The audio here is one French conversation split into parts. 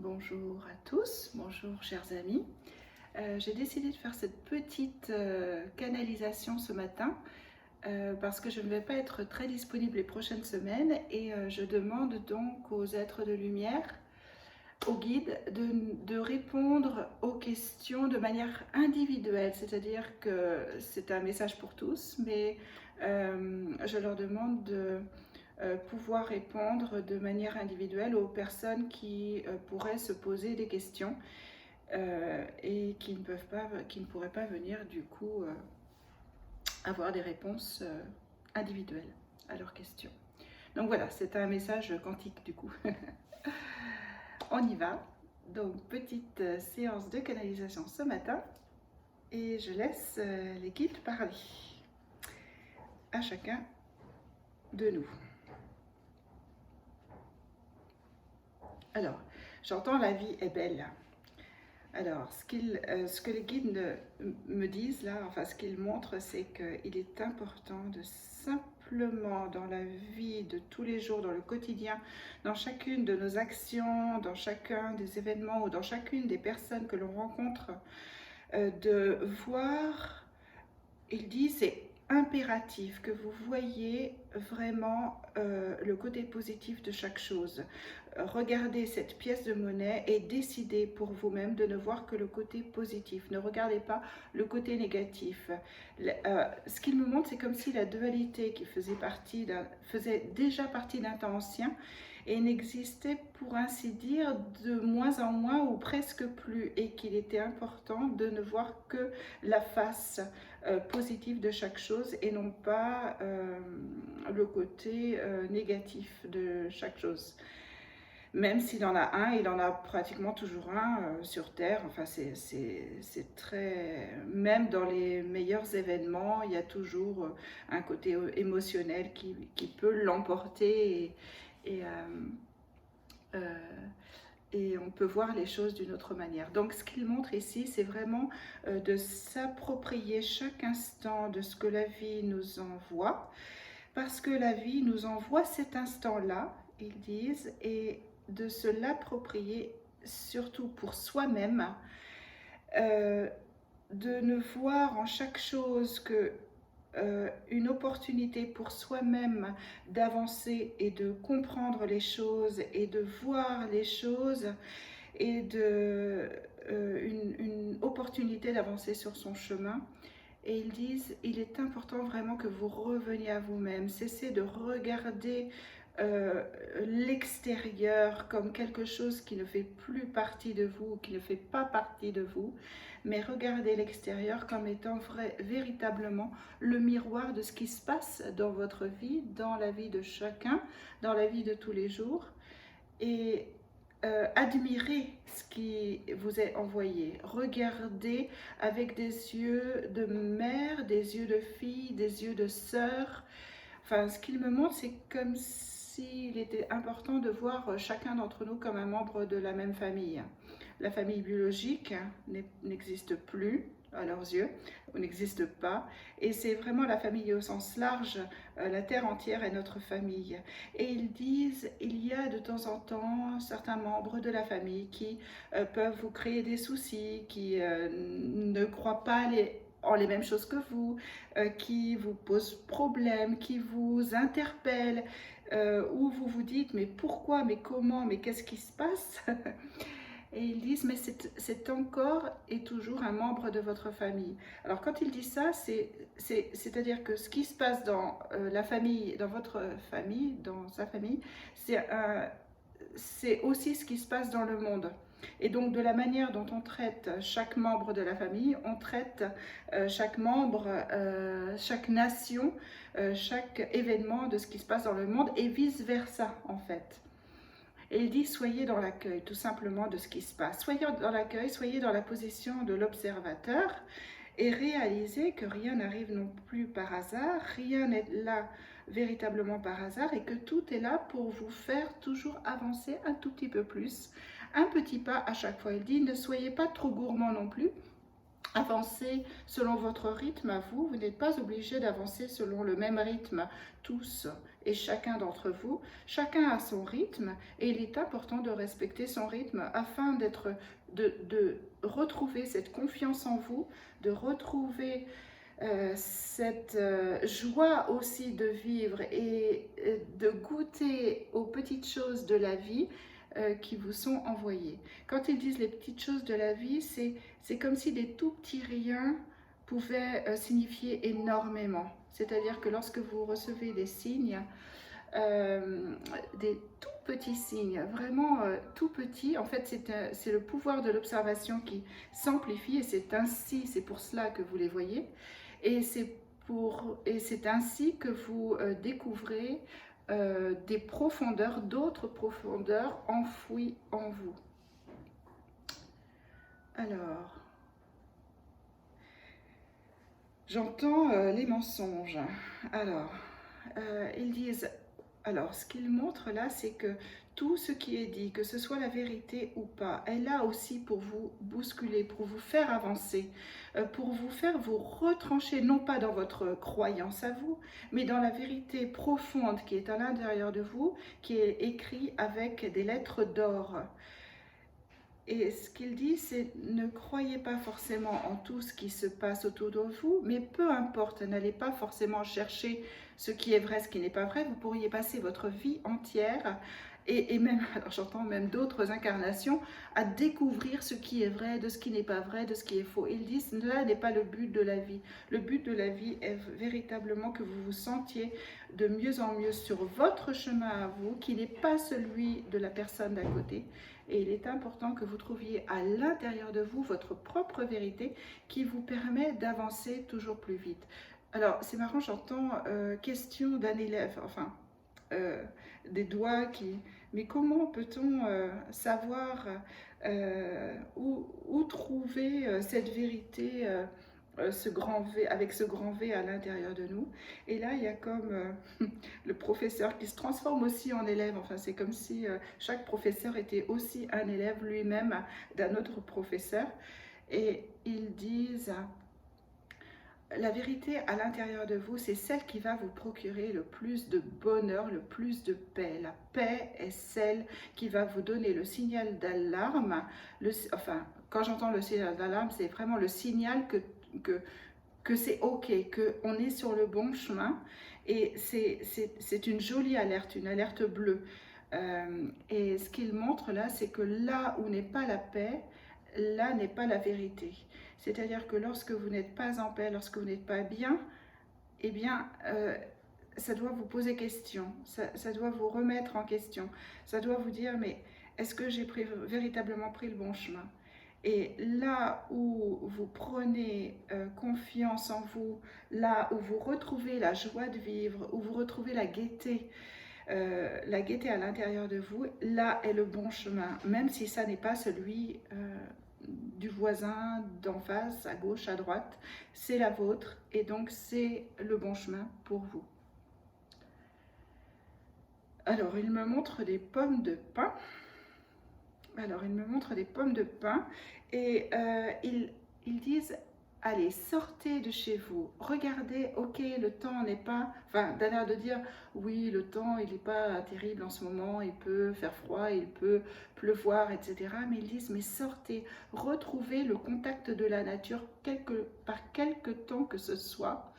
Bonjour à tous, bonjour chers amis. J'ai décidé de faire cette petite canalisation ce matin parce que je ne vais pas être très disponible les prochaines semaines et je demande donc aux êtres de lumière, aux guides, de répondre aux questions de manière individuelle, c'est-à-dire que c'est un message pour tous, mais je leur demande de pouvoir répondre de manière individuelle aux personnes qui pourraient se poser des questions et qui ne pourraient pas venir du coup avoir des réponses individuelles à leurs questions. Donc voilà, c'est un message quantique du coup. On y va. Donc petite séance de canalisation ce matin et je laisse les guides parler à chacun de nous. Alors, j'entends la vie est belle. Alors, ce que les guides me disent là, enfin ce qu'ils montrent, c'est qu'il est important de simplement dans la vie de tous les jours, dans le quotidien, dans chacune de nos actions, dans chacun des événements ou dans chacune des personnes que l'on rencontre, de voir, il dit, c'est impératif que vous voyez vraiment le côté positif de chaque chose. Regardez cette pièce de monnaie et décidez pour vous-même de ne voir que le côté positif. Ne regardez pas le côté négatif. Ce qu'il me montre, c'est comme si la dualité qui faisait déjà partie d'un temps ancien et n'existait pour ainsi dire de moins en moins ou presque plus, et qu'il était important de ne voir que la face positive de chaque chose et non pas le côté négatif de chaque chose. Même s'il en a un, il en a pratiquement toujours un sur Terre. Enfin, c'est très... Même dans les meilleurs événements, il y a toujours un côté émotionnel qui peut l'emporter et, euh, et on peut voir les choses d'une autre manière. Donc ce qu'il montre ici, c'est vraiment de s'approprier chaque instant de ce que la vie nous envoie, parce que la vie nous envoie cet instant-là, ils disent, et de se l'approprier surtout pour soi-même, de ne voir en chaque chose que une opportunité pour soi-même d'avancer et de comprendre les choses et de voir les choses et une opportunité d'avancer sur son chemin. Et ils disent, il est important vraiment que vous reveniez à vous-même, cessez de regarder l'extérieur comme quelque chose qui ne fait plus partie de vous, qui ne fait pas partie de vous, mais regardez l'extérieur comme étant véritablement le miroir de ce qui se passe dans votre vie, dans la vie de chacun, dans la vie de tous les jours. Et admirez ce qui vous est envoyé. Regardez avec des yeux de mère, des yeux de fille, des yeux de sœur. Enfin, ce qu'il me montre, c'est comme s'il était important de voir chacun d'entre nous comme un membre de la même famille. La famille biologique n'existe plus à leurs yeux, ou n'existe pas, et c'est vraiment la famille au sens large, la terre entière est notre famille. Et ils disent, il y a de temps en temps certains membres de la famille qui peuvent vous créer des soucis, qui ne croient pas en les mêmes choses que vous, qui vous posent problème, qui vous interpellent, où vous vous dites mais pourquoi, mais comment, mais qu'est-ce qui se passe? Et ils disent, mais c'est encore et toujours un membre de votre famille. Alors quand ils disent ça, c'est-à-dire que ce qui se passe dans la famille, dans votre famille, dans sa famille, c'est aussi ce qui se passe dans le monde. Et donc de la manière dont on traite chaque membre de la famille, on traite chaque membre, chaque nation, chaque événement de ce qui se passe dans le monde et vice-versa en fait. Et il dit, soyez dans l'accueil tout simplement de ce qui se passe. Soyez dans l'accueil, soyez dans la position de l'observateur et réalisez que rien n'arrive non plus par hasard, rien n'est là véritablement par hasard et que tout est là pour vous faire toujours avancer un tout petit peu plus, un petit pas à chaque fois. Il dit, ne soyez pas trop gourmand non plus. Avancez selon votre rythme à vous, vous n'êtes pas obligé d'avancer selon le même rythme tous et chacun d'entre vous. Chacun a son rythme et il est important de respecter son rythme afin de retrouver cette confiance en vous, de retrouver cette joie aussi de vivre et de goûter aux petites choses de la vie qui vous sont envoyées. Quand ils disent les petites choses de la vie, c'est comme si des tout petits riens pouvaient signifier énormément. C'est-à-dire que lorsque vous recevez des signes, des tout petits signes, vraiment tout petits, en fait c'est le pouvoir de l'observation qui s'amplifie et c'est pour cela que vous les voyez. Et c'est ainsi que vous découvrez des profondeurs, d'autres profondeurs enfouies en vous. Alors, j'entends les mensonges. Alors, ils disent... Alors, ce qu'ils montrent là, c'est que tout ce qui est dit, que ce soit la vérité ou pas, est là aussi pour vous bousculer, pour vous faire avancer, pour vous faire vous retrancher, non pas dans votre croyance à vous, mais dans la vérité profonde qui est à l'intérieur de vous, qui est écrite avec des lettres d'or. Et ce qu'il dit, c'est ne croyez pas forcément en tout ce qui se passe autour de vous, mais peu importe, n'allez pas forcément chercher ce qui est vrai, ce qui n'est pas vrai. Vous pourriez passer votre vie entière, et même, alors j'entends même d'autres incarnations, à découvrir ce qui est vrai, de ce qui n'est pas vrai, de ce qui est faux. Ils disent, là n'est pas le but de la vie. Le but de la vie est véritablement que vous vous sentiez de mieux en mieux sur votre chemin à vous, qui n'est pas celui de la personne d'à côté. Et il est important que vous trouviez à l'intérieur de vous votre propre vérité qui vous permet d'avancer toujours plus vite. Alors, c'est marrant, j'entends question d'un élève, enfin, des doigts qui... Mais comment peut-on savoir où trouver cette vérité ce grand V, avec ce grand V à l'intérieur de nous. Et là, il y a comme le professeur qui se transforme aussi en élève. Enfin, c'est comme si chaque professeur était aussi un élève lui-même d'un autre professeur. Et ils disent, la vérité à l'intérieur de vous, c'est celle qui va vous procurer le plus de bonheur, le plus de paix. La paix est celle qui va vous donner le signal d'alarme. Enfin, quand j'entends le signal d'alarme, c'est vraiment le signal que c'est ok, qu'on est sur le bon chemin. Et c'est une jolie alerte, une alerte bleue. Et ce qu'il montre là, c'est que là où n'est pas la paix, là n'est pas la vérité. C'est-à-dire que lorsque vous n'êtes pas en paix, lorsque vous n'êtes pas bien, eh bien, ça doit vous poser question, ça doit vous remettre en question, ça doit vous dire, mais est-ce que j'ai véritablement pris le bon chemin? Et là où vous prenez confiance en vous, là où vous retrouvez la joie de vivre, où vous retrouvez la gaieté à l'intérieur de vous, là est le bon chemin, même si ça n'est pas celui du voisin d'en face, à gauche, à droite, c'est la vôtre et donc c'est le bon chemin pour vous. Alors, il me montre des pommes de pin. Alors, il me montre des pommes de pin et ils disent, allez, sortez de chez vous, regardez, ok, le temps n'est pas, enfin, d'un air de dire, oui, le temps, il n'est pas terrible en ce moment, il peut faire froid, il peut pleuvoir, etc. Mais ils disent, mais sortez, retrouvez le contact de la nature par quelque temps que ce soit.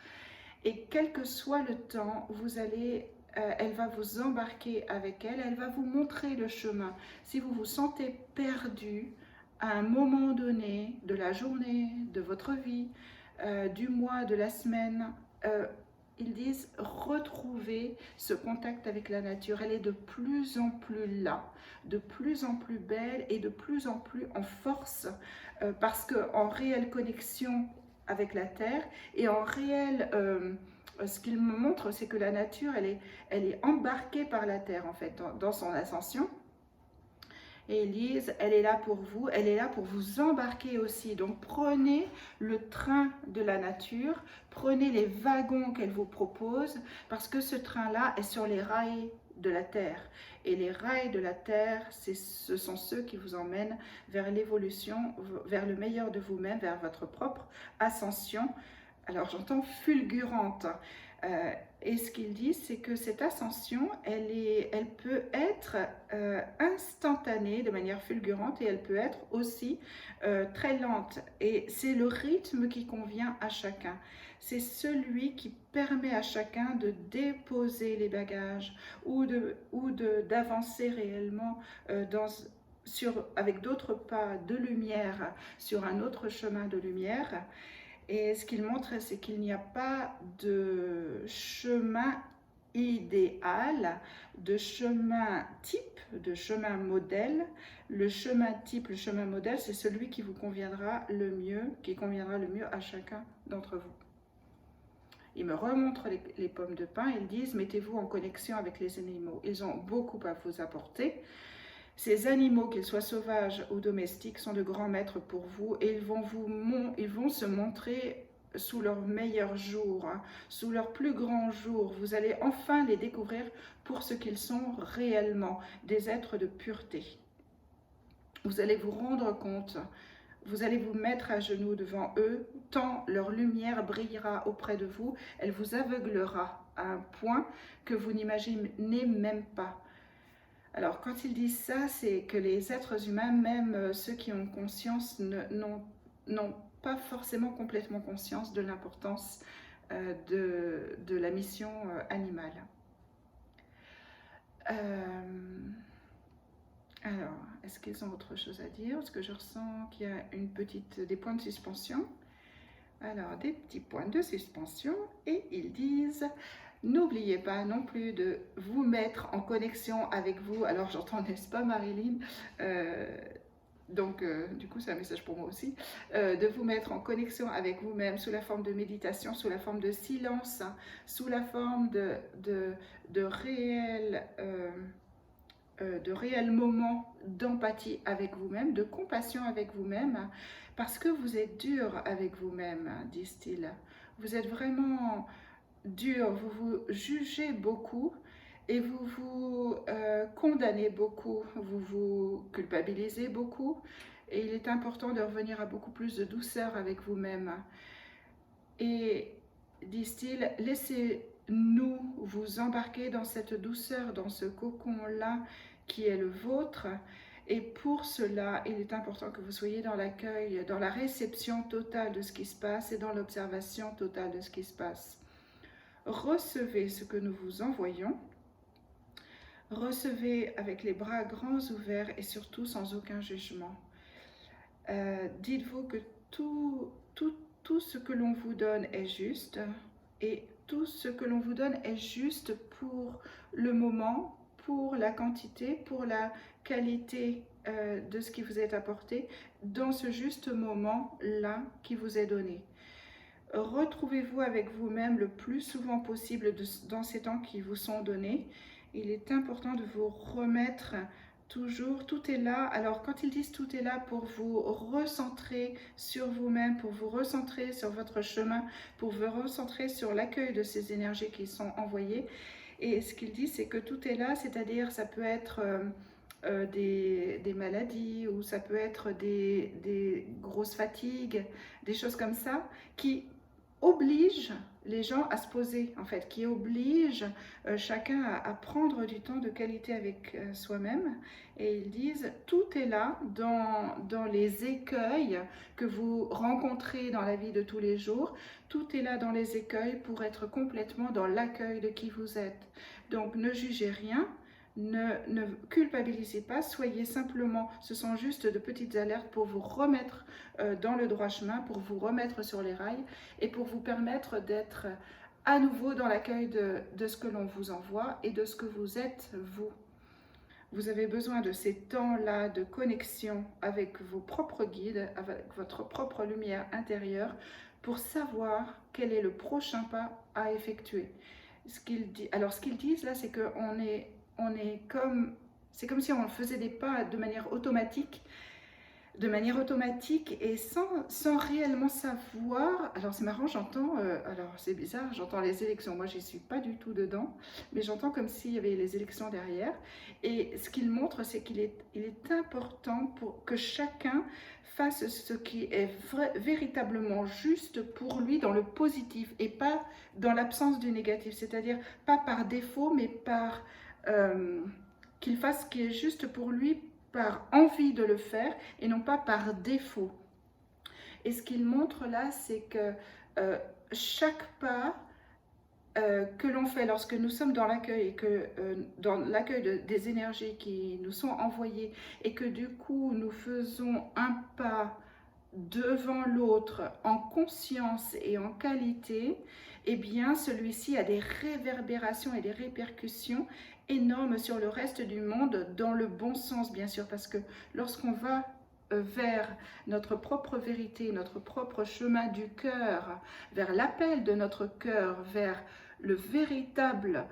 Et quel que soit le temps, vous allez... elle va vous embarquer avec elle, elle va vous montrer le chemin. Si vous vous sentez perdu à un moment donné de la journée, de votre vie, du mois, de la semaine, ils disent retrouvez ce contact avec la nature. Elle est de plus en plus là, de plus en plus belle et de plus en plus en force parce qu'en réelle connexion avec la terre et en réel... ce qu'il me montre, c'est que la nature, elle est embarquée par la terre, en fait, dans son ascension. Et Élise, elle est là pour vous, elle est là pour vous embarquer aussi. Donc, prenez le train de la nature, prenez les wagons qu'elle vous propose, parce que ce train-là est sur les rails de la terre. Et les rails de la terre, ce sont ceux qui vous emmènent vers l'évolution, vers le meilleur de vous-même, vers votre propre ascension. Alors j'entends fulgurante, Et ce qu'ils disent, c'est que cette ascension, elle peut être instantanée de manière fulgurante et elle peut être aussi très lente. Et c'est le rythme qui convient à chacun. C'est celui qui permet à chacun de déposer les bagages ou d'avancer réellement avec d'autres pas de lumière sur un autre chemin de lumière. Et ce qu'il montre, c'est qu'il n'y a pas de chemin idéal, de chemin type, de chemin modèle. Le chemin type, le chemin modèle, c'est celui qui vous conviendra le mieux, qui conviendra le mieux à chacun d'entre vous. Ils me remontrent les pommes de pin, ils disent, mettez-vous en connexion avec les animaux. Ils ont beaucoup à vous apporter. Ces animaux, qu'ils soient sauvages ou domestiques, sont de grands maîtres pour vous et ils vont se montrer sous leur meilleur jour, hein, sous leur plus grand jour. Vous allez enfin les découvrir pour ce qu'ils sont réellement, des êtres de pureté. Vous allez vous rendre compte, vous allez vous mettre à genoux devant eux, tant leur lumière brillera auprès de vous, elle vous aveuglera à un point que vous n'imaginez même pas. Alors, quand ils disent ça, c'est que les êtres humains, même ceux qui ont conscience, n'ont pas forcément complètement conscience de l'importance de la mission animale. Alors, est-ce qu'ils ont autre chose à dire? Parce que je ressens qu'il y a des points de suspension. Alors, des petits points de suspension. Et ils disent... N'oubliez pas non plus de vous mettre en connexion avec vous. Alors j'entends, n'est-ce pas Marilyn, du coup c'est un message pour moi aussi, de vous mettre en connexion avec vous-même sous la forme de méditation, sous la forme de silence, sous la forme de réels moments d'empathie avec vous-même, de compassion avec vous-même, parce que vous êtes dur avec vous-même, disent-ils. Vous êtes vraiment... dur, vous vous jugez beaucoup et vous vous condamnez beaucoup, vous vous culpabilisez beaucoup et il est important de revenir à beaucoup plus de douceur avec vous-même. Et disent-ils, laissez-nous vous embarquer dans cette douceur, dans ce cocon-là qui est le vôtre. Et pour cela, il est important que vous soyez dans l'accueil, dans la réception totale de ce qui se passe et dans l'observation totale de ce qui se passe. Recevez ce que nous vous envoyons, recevez avec les bras grands ouverts et surtout sans aucun jugement. Dites-vous que tout ce que l'on vous donne est juste et tout ce que l'on vous donne est juste pour le moment, pour la quantité, pour la qualité de ce qui vous est apporté dans ce juste moment-là qui vous est donné. Retrouvez-vous avec vous-même le plus souvent possible dans ces temps qui vous sont donnés. Il est important de vous remettre toujours, tout est là. Alors quand ils disent tout est là pour vous recentrer sur vous-même, pour vous recentrer sur votre chemin, pour vous recentrer sur l'accueil de ces énergies qui sont envoyées. Et ce qu'ils disent, c'est que tout est là, c'est-à-dire ça peut être... des maladies ou ça peut être des grosses fatigues, des choses comme ça qui oblige les gens à se poser, en fait, qui oblige chacun à prendre du temps de qualité avec soi-même. Et ils disent, tout est là dans les écueils que vous rencontrez dans la vie de tous les jours. Tout est là dans les écueils pour être complètement dans l'accueil de qui vous êtes. Donc, ne jugez rien. Ne culpabilisez pas, soyez simplement, ce sont juste de petites alertes pour vous remettre dans le droit chemin, pour vous remettre sur les rails et pour vous permettre d'être à nouveau dans l'accueil de ce que l'on vous envoie et de ce que vous êtes vous. Vous avez besoin de ces temps-là de connexion avec vos propres guides, avec votre propre lumière intérieure pour savoir quel est le prochain pas à effectuer. Alors ce qu'ils disent là, c'est qu'on est comme, c'est comme si on faisait des pas de manière automatique. de manière automatique et sans réellement savoir. Alors c'est marrant, j'entends, alors c'est bizarre, j'entends les élections, moi j'y suis pas du tout dedans, mais j'entends comme s'il y avait les élections derrière. Et ce qu'il montre, c'est il est important pour que chacun fasse ce qui est véritablement juste pour lui dans le positif et pas dans l'absence du négatif, c'est-à-dire pas par défaut, mais par qu'il fasse ce qui est juste pour lui par envie de le faire et non pas par défaut. Et ce qu'il montre là, c'est que chaque pas que l'on fait lorsque nous sommes dans l'accueil et que dans l'accueil des énergies qui nous sont envoyées et que du coup nous faisons un pas devant l'autre en conscience et en qualité, eh bien celui-ci a des réverbérations et des répercussions énormes sur le reste du monde, dans le bon sens bien sûr, parce que lorsqu'on va vers notre propre vérité, notre propre chemin du cœur, vers l'appel de notre cœur, vers le véritable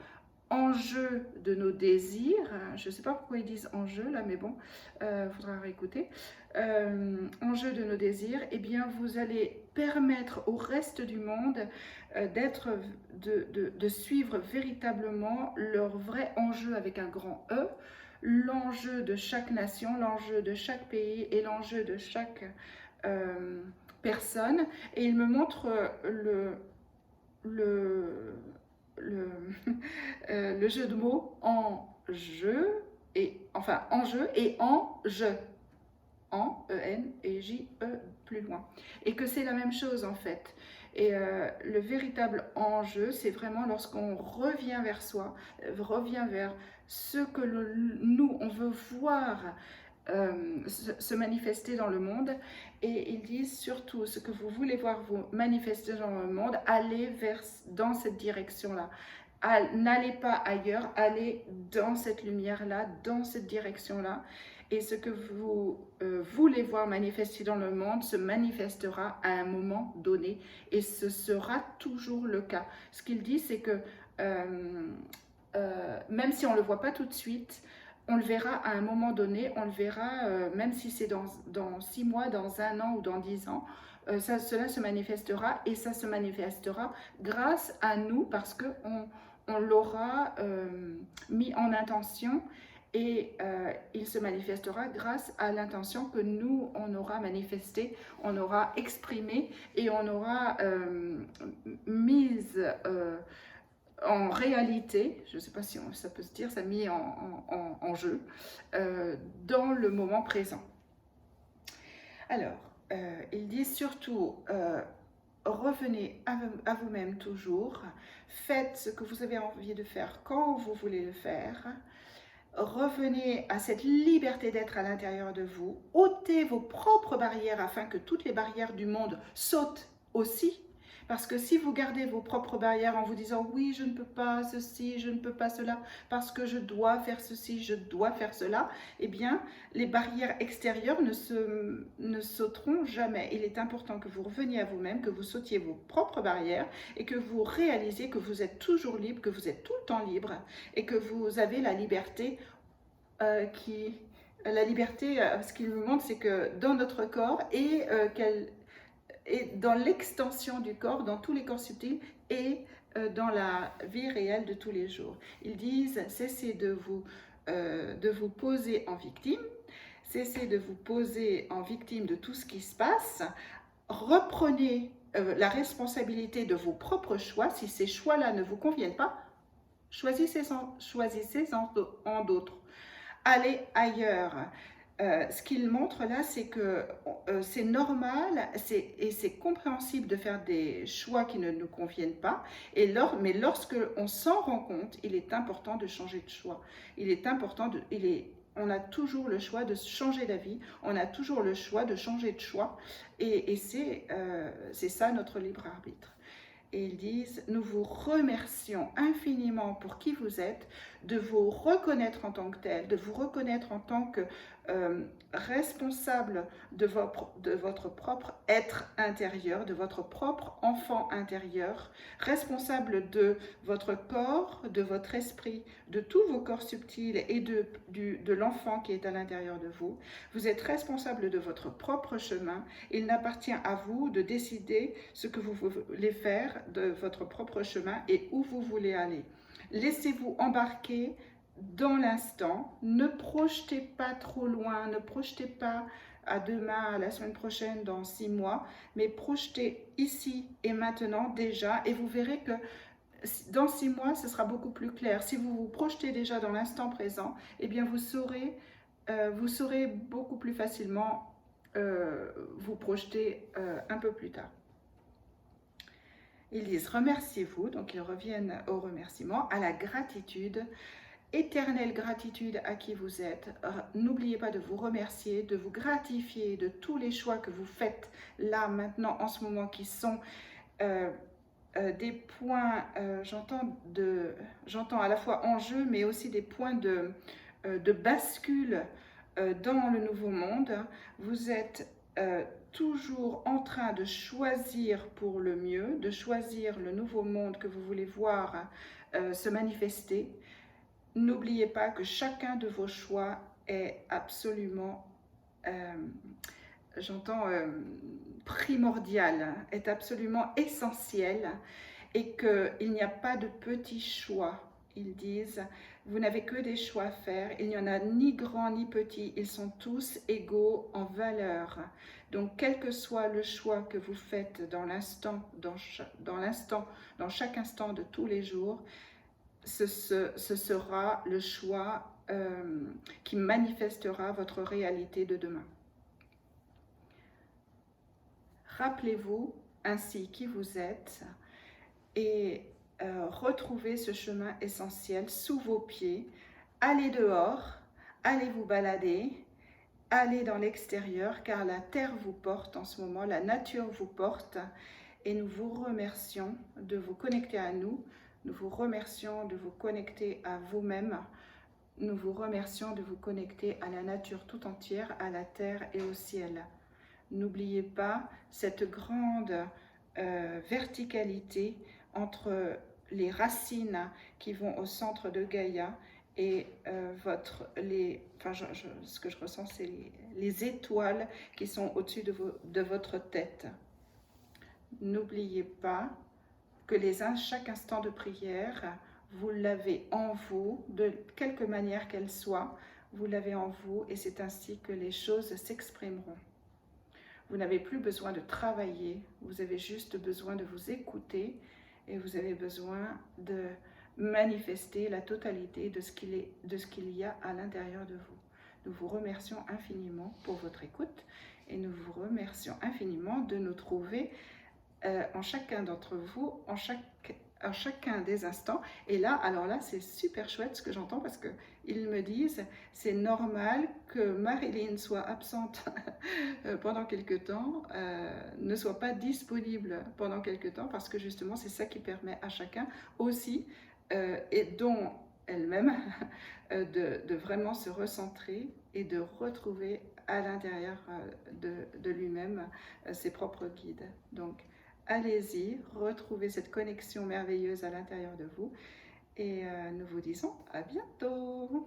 enjeu de nos désirs, je ne sais pas pourquoi ils disent enjeu là, mais bon, faudra réécouter, enjeu de nos désirs, eh bien vous allez permettre au reste du monde de suivre véritablement leur vrai enjeu avec un grand E, l'enjeu de chaque nation, l'enjeu de chaque pays et l'enjeu de chaque personne. Et il me montre le jeu de mots en jeu et enfin en jeu et en je, en E-N et J-E plus loin, et que c'est la même chose en fait. Et le véritable enjeu, c'est vraiment lorsqu'on revient vers soi, revient vers ce que nous on veut voir se manifester dans le monde. Et ils disent surtout ce que vous voulez voir vous manifester dans le monde, allez dans cette direction-là. N'allez pas ailleurs, allez dans cette lumière-là, dans cette direction-là. Et ce que vous voulez voir manifester dans le monde se manifestera à un moment donné. Et ce sera toujours le cas. Ce qu'il dit, c'est que même si on ne le voit pas tout de suite, on le verra à un moment donné, on le verra même si c'est dans 6 mois, dans 1 an ou dans 10 ans, cela se manifestera et ça se manifestera grâce à nous parce qu'on l'aura mis en intention et il se manifestera grâce à l'intention que nous, on aura manifestée, on aura exprimée et on aura mise en réalité, je ne sais pas si ça peut se dire, ça mis en jeu dans le moment présent. Alors, il dit surtout, revenez à vous-même toujours, faites ce que vous avez envie de faire quand vous voulez le faire, revenez à cette liberté d'être à l'intérieur de vous, ôtez vos propres barrières afin que toutes les barrières du monde sautent aussi. Parce que si vous gardez vos propres barrières en vous disant « oui, je ne peux pas ceci, je ne peux pas cela, parce que je dois faire ceci, je dois faire cela », eh bien, les barrières extérieures ne sauteront jamais. Il est important que vous reveniez à vous-même, que vous sautiez vos propres barrières et que vous réalisiez que vous êtes toujours libre, que vous êtes tout le temps libre et que vous avez la liberté La liberté, ce qu'il nous montre, c'est que dans notre corps et dans l'extension du corps, dans tous les corps subtils et dans la vie réelle de tous les jours. Ils disent, cessez de vous poser en victime, cessez de vous poser en victime de tout ce qui se passe, reprenez la responsabilité de vos propres choix. Si ces choix-là ne vous conviennent pas, choisissez-en d'autres. Allez ailleurs. Ce qu'il montre là, c'est que c'est normal et c'est compréhensible de faire des choix qui ne nous conviennent pas. Mais lorsque on s'en rend compte, il est important de changer de choix. On a toujours le choix de changer d'avis, on a toujours le choix de changer de choix. Et c'est ça notre libre arbitre. Et ils disent, nous vous remercions infiniment pour qui vous êtes, de vous reconnaître en tant que tel, de vous reconnaître en tant que responsable de votre propre être intérieur, de votre propre enfant intérieur, responsable de votre corps, de votre esprit, de tous vos corps subtils et de l'enfant qui est à l'intérieur de vous. Vous êtes responsable de votre propre chemin. Il n'appartient à vous de décider ce que vous voulez faire de votre propre chemin et où vous voulez aller. Laissez-vous embarquer dans l'instant, ne projetez pas trop loin, ne projetez pas à demain, à la semaine prochaine, dans 6 mois, mais projetez ici et maintenant déjà, et vous verrez que dans 6 mois, ce sera beaucoup plus clair. Si vous vous projetez déjà dans l'instant présent, eh bien vous saurez beaucoup plus facilement vous projeter un peu plus tard. Ils disent remerciez-vous, donc ils reviennent au remerciement, à la gratitude, éternelle gratitude à qui vous êtes. N'oubliez pas de vous remercier, de vous gratifier de tous les choix que vous faites là, maintenant, en ce moment, qui sont des points, j'entends à la fois enjeu, mais aussi des points de bascule dans le nouveau monde. Vous êtes toujours en train de choisir pour le mieux, de choisir le nouveau monde que vous voulez voir se manifester. N'oubliez pas que chacun de vos choix est absolument, primordial, est absolument essentiel et qu'il n'y a pas de petits choix. Ils disent, vous n'avez que des choix à faire, il n'y en a ni grand ni petit, ils sont tous égaux en valeur. Donc quel que soit le choix que vous faites dans l'instant, dans chaque instant de tous les jours, ce sera le choix qui manifestera votre réalité de demain. Rappelez-vous ainsi qui vous êtes et retrouvez ce chemin essentiel sous vos pieds. Allez dehors, allez vous balader, allez dans l'extérieur car la terre vous porte en ce moment, la nature vous porte et nous vous remercions de vous connecter à nous. Nous vous remercions de vous connecter à vous-même. Nous vous remercions de vous connecter à la nature tout entière, à la terre et au ciel. N'oubliez pas cette grande verticalité entre les racines qui vont au centre de Gaïa et ce que je ressens, c'est les étoiles qui sont au-dessus de votre tête. N'oubliez pas que chaque instant de prière, vous l'avez en vous, de quelque manière qu'elle soit, vous l'avez en vous et c'est ainsi que les choses s'exprimeront. Vous n'avez plus besoin de travailler, vous avez juste besoin de vous écouter et vous avez besoin de manifester la totalité de ce qu'il y a à l'intérieur de vous. Nous vous remercions infiniment pour votre écoute et nous vous remercions infiniment de nous trouver en chacun d'entre vous, en chacun des instants. Et là, alors là, c'est super chouette ce que j'entends parce qu'ils me disent c'est normal que Marilyn soit absente pendant quelque temps, ne soit pas disponible pendant quelque temps parce que justement c'est ça qui permet à chacun aussi et dont elle-même de vraiment se recentrer et de retrouver à l'intérieur de lui-même ses propres guides. Donc allez-y, retrouvez cette connexion merveilleuse à l'intérieur de vous et nous vous disons à bientôt.